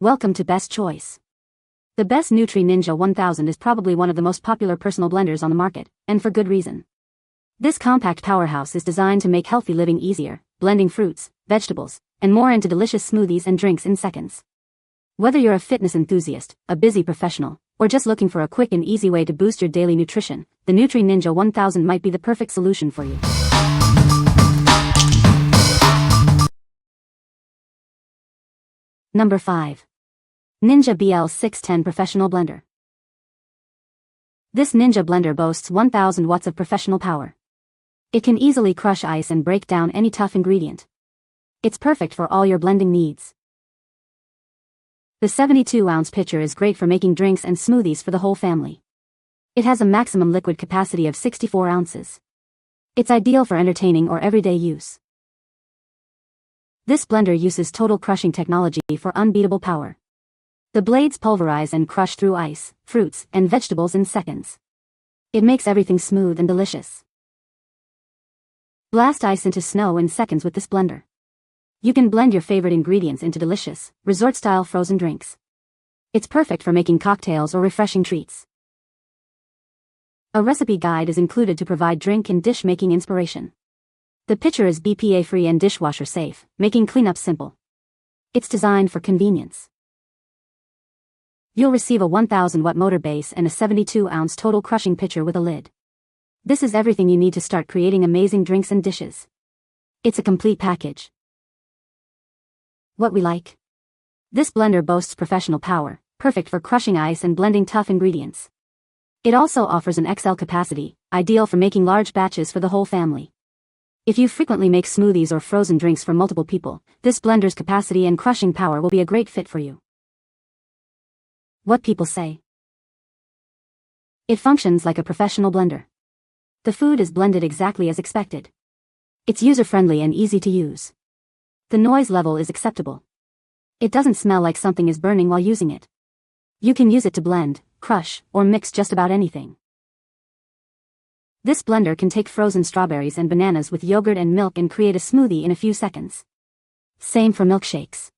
Welcome to Best Choice. The best Nutri Ninja 1000 is probably one of the most popular personal blenders on the market, and for good reason. This compact powerhouse is designed to make healthy living easier, blending fruits, vegetables, and more into delicious smoothies and drinks in seconds. Whether you're a fitness enthusiast, a busy professional, or just looking for a quick and easy way to boost your daily nutrition, the Nutri Ninja 1000 might be the perfect solution for you. Number 5. Ninja BL610 Professional Blender. This Ninja blender boasts 1000 watts of professional power. It can easily crush ice and break down any tough ingredient. It's perfect for all your blending needs. The 72-ounce pitcher is great for making drinks and smoothies for the whole family. It has a maximum liquid capacity of 64 ounces. It's ideal for entertaining or everyday use. This blender uses total crushing technology for unbeatable power. The blades pulverize and crush through ice, fruits, and vegetables in seconds. It makes everything smooth and delicious. Blast ice into snow in seconds with this blender. You can blend your favorite ingredients into delicious, resort-style frozen drinks. It's perfect for making cocktails or refreshing treats. A recipe guide is included to provide drink and dish-making inspiration. The pitcher is BPA-free and dishwasher safe, making cleanup simple. It's designed for convenience. You'll receive a 1000-watt motor base and a 72-ounce total crushing pitcher with a lid. This is everything you need to start creating amazing drinks and dishes. It's a complete package. What we like? This blender boasts professional power, perfect for crushing ice and blending tough ingredients. It also offers an XL capacity, ideal for making large batches for the whole family. If you frequently make smoothies or frozen drinks for multiple people, this blender's capacity and crushing power will be a great fit for you. What people say. It functions like a professional blender. The food is blended exactly as expected. It's user-friendly and easy to use. The noise level is acceptable. It doesn't smell like something is burning while using it. You can use it to blend, crush, or mix just about anything. This blender can take frozen strawberries and bananas with yogurt and milk and create a smoothie in a few seconds. Same for milkshakes.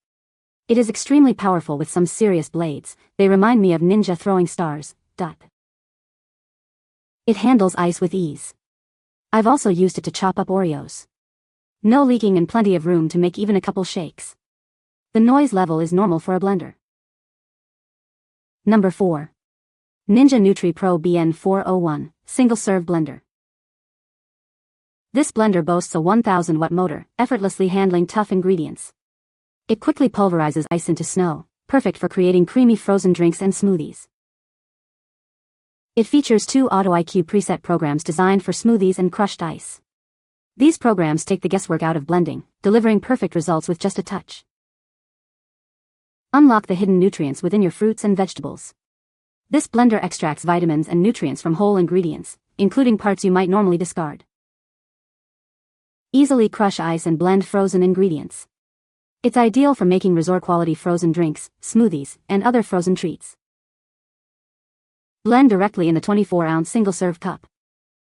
It is extremely powerful with some serious blades. They remind me of ninja throwing stars. It handles ice with ease. I've also used it to chop up Oreos. No leaking and plenty of room to make even a couple shakes. The noise level is normal for a blender. Number 4. Ninja Nutri Pro BN401 Single-Serve Blender. This blender boasts a 1000-watt motor, effortlessly handling tough ingredients. It quickly pulverizes ice into snow, perfect for creating creamy frozen drinks and smoothies. It features 2 Auto IQ preset programs designed for smoothies and crushed ice. These programs take the guesswork out of blending, delivering perfect results with just a touch. Unlock the hidden nutrients within your fruits and vegetables. This blender extracts vitamins and nutrients from whole ingredients, including parts you might normally discard. Easily crush ice and blend frozen ingredients. It's ideal for making resort-quality frozen drinks, smoothies, and other frozen treats. Blend directly in the 24-ounce single-serve cup.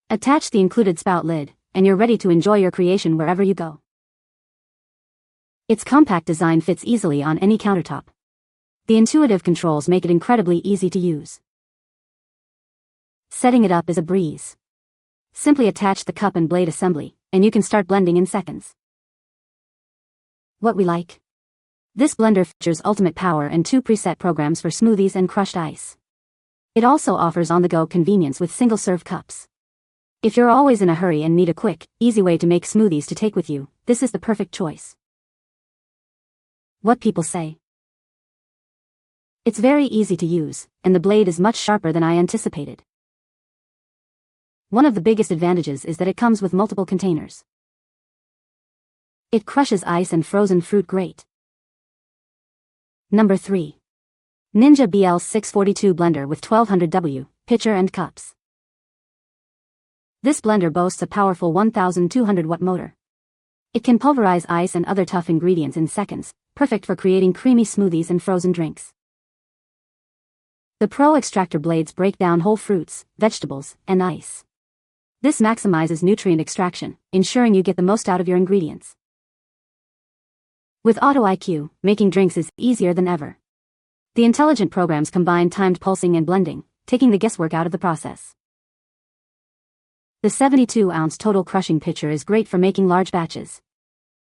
Attach the included spout lid, and you're ready to enjoy your creation wherever you go. Its compact design fits easily on any countertop. The intuitive controls make it incredibly easy to use. Setting it up is a breeze. Simply attach the cup and blade assembly, and you can start blending in seconds. What we like? This blender features ultimate power and 2 preset programs for smoothies and crushed ice. It also offers on-the-go convenience with single-serve cups. If you're always in a hurry and need a quick, easy way to make smoothies to take with you, this is the perfect choice. What people say. It's very easy to use, and the blade is much sharper than I anticipated. One of the biggest advantages is that it comes with multiple containers. It crushes ice and frozen fruit great. Number 3. Ninja BL642 Blender with 1200W, pitcher and cups. This blender boasts a powerful 1200-watt motor. It can pulverize ice and other tough ingredients in seconds, perfect for creating creamy smoothies and frozen drinks. The Pro extractor blades break down whole fruits, vegetables, and ice. This maximizes nutrient extraction, ensuring you get the most out of your ingredients. With Auto IQ, making drinks is easier than ever. The intelligent programs combine timed pulsing and blending, taking the guesswork out of the process. The 72-ounce total crushing pitcher is great for making large batches.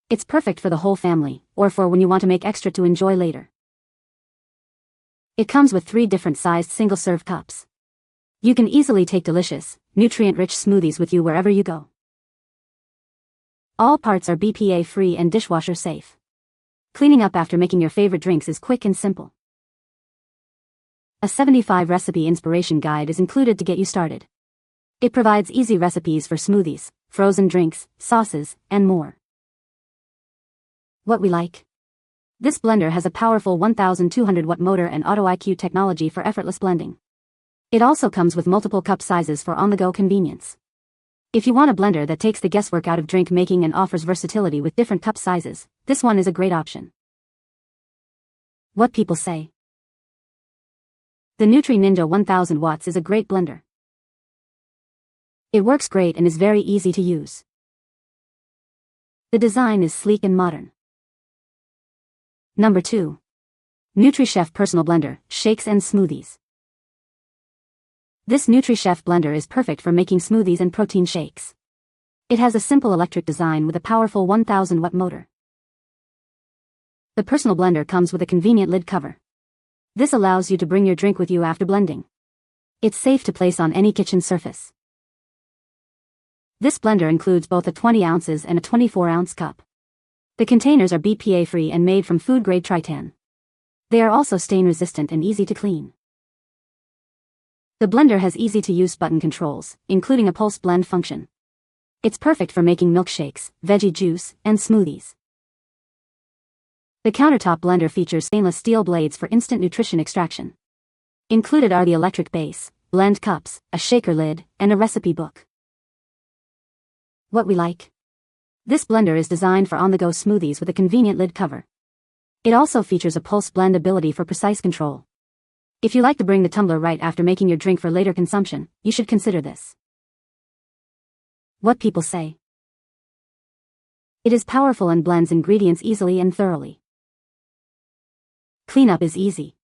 It's perfect for the whole family, or for when you want to make extra to enjoy later. It comes with 3 different sized single-serve cups. You can easily take delicious, nutrient-rich smoothies with you wherever you go. All parts are BPA-free and dishwasher-safe. Cleaning up after making your favorite drinks is quick and simple. A 75 recipe inspiration guide is included to get you started. It provides easy recipes for smoothies, frozen drinks, sauces, and more. What we like. This blender has a powerful 1200-watt motor and Auto IQ technology for effortless blending. It also comes with multiple cup sizes for on-the-go convenience. If you want a blender that takes the guesswork out of drink making and offers versatility with different cup sizes, this one is a great option. What people say. The Nutri Ninja 1000 watts is a great blender. It works great and is very easy to use. The design is sleek and modern. Number 2. NutriChef Personal Blender, Shakes and Smoothies. This NutriChef blender is perfect for making smoothies and protein shakes. It has a simple electric design with a powerful 1000-watt motor. The personal blender comes with a convenient lid cover. This allows you to bring your drink with you after blending. It's safe to place on any kitchen surface. This blender includes both a 20 ounces and a 24-ounce cup. The containers are BPA-free and made from food-grade tritan. They are also stain-resistant and easy to clean. The blender has easy-to-use button controls, including a pulse blend function. It's perfect for making milkshakes, veggie juice, and smoothies. The countertop blender features stainless steel blades for instant nutrition extraction. Included are the electric base, blend cups, a shaker lid, and a recipe book. What we like. This blender is designed for on-the-go smoothies with a convenient lid cover. It also features a pulse blend ability for precise control. If you like to bring the tumbler right after making your drink for later consumption, you should consider this. What people say. It is powerful and blends ingredients easily and thoroughly. Cleanup is easy.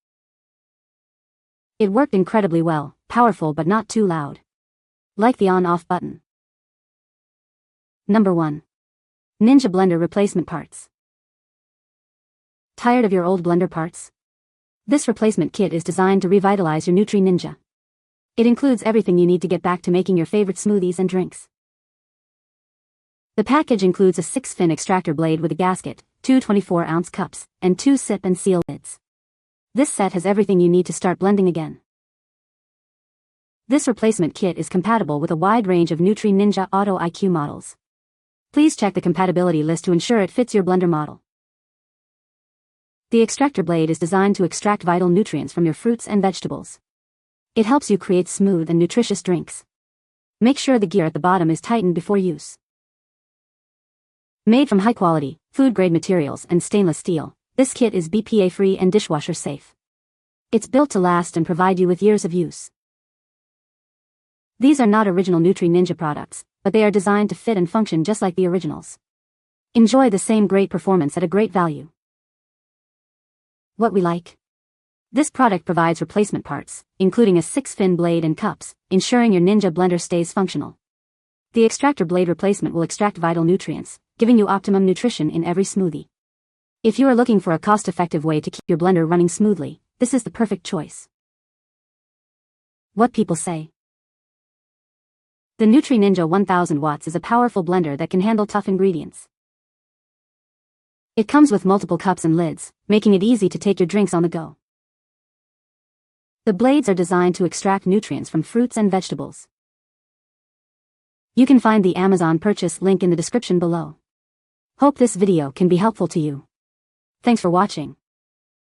It worked incredibly well, powerful but not too loud. Like the on-off button. Number 1. Ninja Blender Replacement Parts. Tired of your old blender parts? This replacement kit is designed to revitalize your Nutri Ninja. It includes everything you need to get back to making your favorite smoothies and drinks. The package includes a 6-fin extractor blade with a gasket, 2 24-ounce cups, and 2 sip and seal lids. This set has everything you need to start blending again. This replacement kit is compatible with a wide range of Nutri Ninja Auto IQ models. Please check the compatibility list to ensure it fits your blender model. The extractor blade is designed to extract vital nutrients from your fruits and vegetables. It helps you create smooth and nutritious drinks. Make sure the gear at the bottom is tightened before use. Made from high-quality, food-grade materials and stainless steel, this kit is BPA-free and dishwasher-safe. It's built to last and provide you with years of use. These are not original Nutri Ninja products, but they are designed to fit and function just like the originals. Enjoy the same great performance at a great value. What we like. This product provides replacement parts, including a 6-fin blade and cups, ensuring your Ninja blender stays functional. The extractor blade replacement will extract vital nutrients, giving you optimum nutrition in every smoothie. If you are looking for a cost-effective way to keep your blender running smoothly, this is the perfect choice. What people say. The Nutri Ninja 1000 watts is a powerful blender that can handle tough ingredients. It comes with multiple cups and lids, making it easy to take your drinks on the go. The blades are designed to extract nutrients from fruits and vegetables. You can find the Amazon purchase link in the description below. Hope this video can be helpful to you. Thanks for watching.